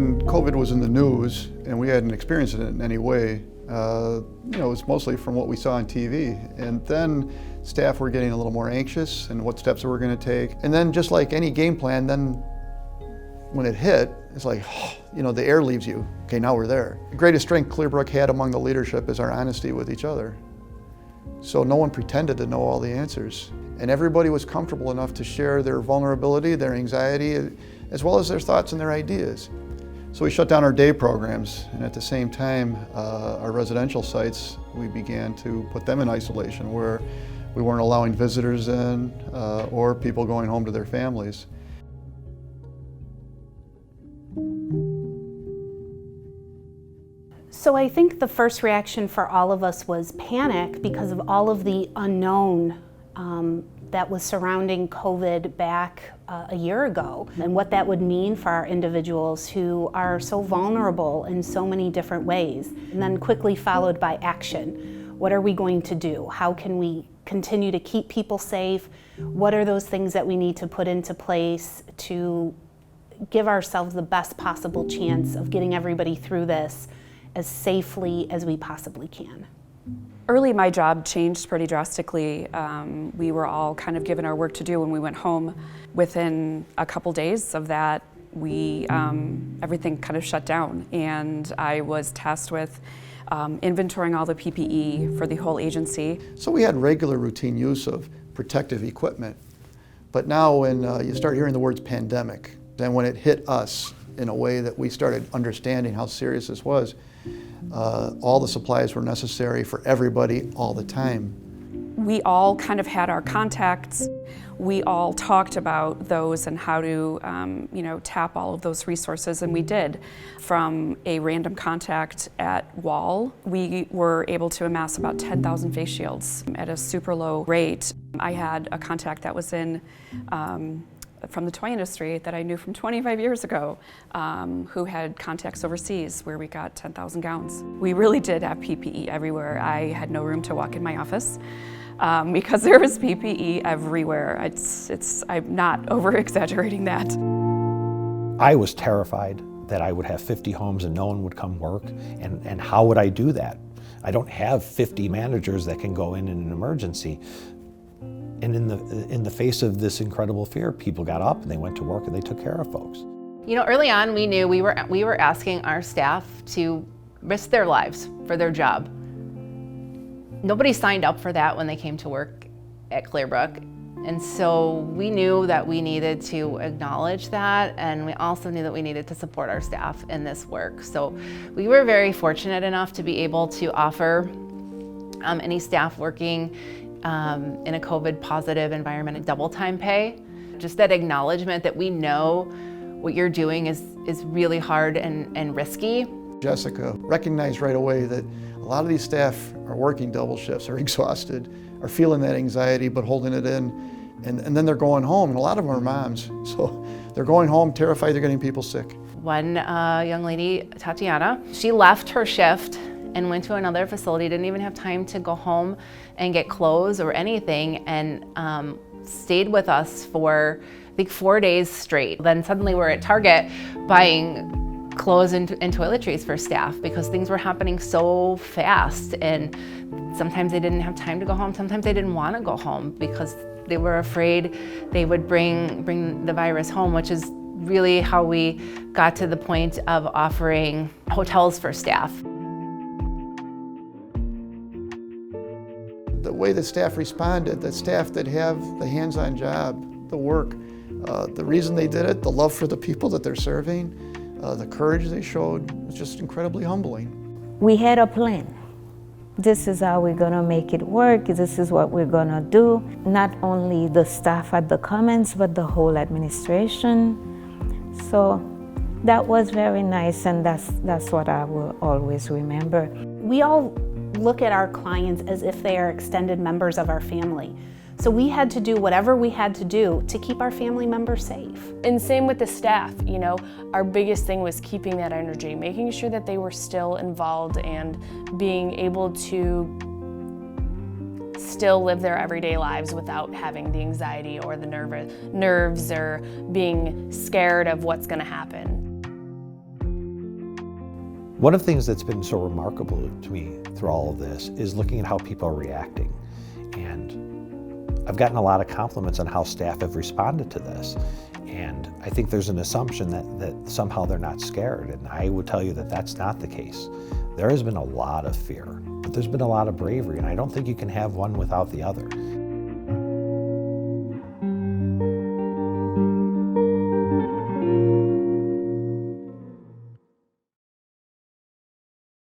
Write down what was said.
when COVID was in the news and we hadn't experienced it in any way, it was mostly from what we saw on TV. And then staff were getting a little more anxious and what steps we were going to take. And then just like any game plan, then when it hit, it's like, the air leaves you. Okay, now we're there. The greatest strength Clearbrook had among the leadership is our honesty with each other. So no one pretended to know all the answers. And everybody was comfortable enough to share their vulnerability, their anxiety, as well as their thoughts and their ideas. So we shut down our day programs, and at the same time, our residential sites, we began to put them in isolation where we weren't allowing visitors in or people going home to their families. So I think the first reaction for all of us was panic because of all of the unknown that was surrounding COVID back a year ago, and what that would mean for our individuals who are so vulnerable in so many different ways. And then quickly followed by action. What are we going to do? How can we continue to keep people safe? What are those things that we need to put into place to give ourselves the best possible chance of getting everybody through this as safely as we possibly can? Early, my job changed pretty drastically. We were all kind of given our work to do when we went home. Within a couple days of that, everything kind of shut down, and I was tasked with inventorying all the PPE for the whole agency. So we had regular routine use of protective equipment, but now when you start hearing the words pandemic, then when it hit us in a way that we started understanding how serious this was, all the supplies were necessary for everybody all the time. We all kind of had our contacts. We all talked about those and how to, tap all of those resources, and we did. From a random contact at Wall, we were able to amass about 10,000 face shields at a super low rate. I had a contact that was in from the toy industry that I knew from 25 years ago, who had contacts overseas where we got 10,000 gowns. We really did have PPE everywhere. I had no room to walk in my office because there was PPE everywhere. I'm not over-exaggerating that. I was terrified that I would have 50 homes and no one would come work, and how would I do that? I don't have 50 managers that can go in an emergency. And in the face of this incredible fear, people got up and they went to work and they took care of folks. Early on we knew we were asking our staff to risk their lives for their job. Nobody signed up for that when they came to work at Clearbrook. And so we knew that we needed to acknowledge that, and we also knew that we needed to support our staff in this work. So we were very fortunate enough to be able to offer any staff working in a COVID positive environment, double time pay. Just that acknowledgement that we know what you're doing is really hard and risky. Jessica recognized right away that a lot of these staff are working double shifts, are exhausted, are feeling that anxiety but holding it in, and then they're going home, and a lot of them are moms. So they're going home terrified they're getting people sick. One young lady, Tatiana, she left her shift and went to another facility, didn't even have time to go home and get clothes or anything, and stayed with us for, I think, 4 days straight. Then suddenly we're at Target buying clothes and toiletries for staff because things were happening so fast, and sometimes they didn't have time to go home, sometimes they didn't want to go home because they were afraid they would bring the virus home, which is really how we got to the point of offering hotels for staff. The way that staff responded, the staff that have the hands-on job, the work, the reason they did it, the love for the people that they're serving, the courage they showed was just incredibly humbling. We had a plan. This is how we're gonna make it work. This is what we're gonna do. Not only the staff at the Commons, but the whole administration. So that was very nice, and that's what I will always remember. We all look at our clients as if they are extended members of our family. So we had to do whatever we had to do to keep our family members safe. And same with the staff, our biggest thing was keeping that energy, making sure that they were still involved and being able to still live their everyday lives without having the anxiety or the nerves or being scared of what's gonna happen. One of the things that's been so remarkable to me through all of this is looking at how people are reacting. And I've gotten a lot of compliments on how staff have responded to this. And I think there's an assumption that somehow they're not scared. And I would tell you that that's not the case. There has been a lot of fear, but there's been a lot of bravery. And I don't think you can have one without the other.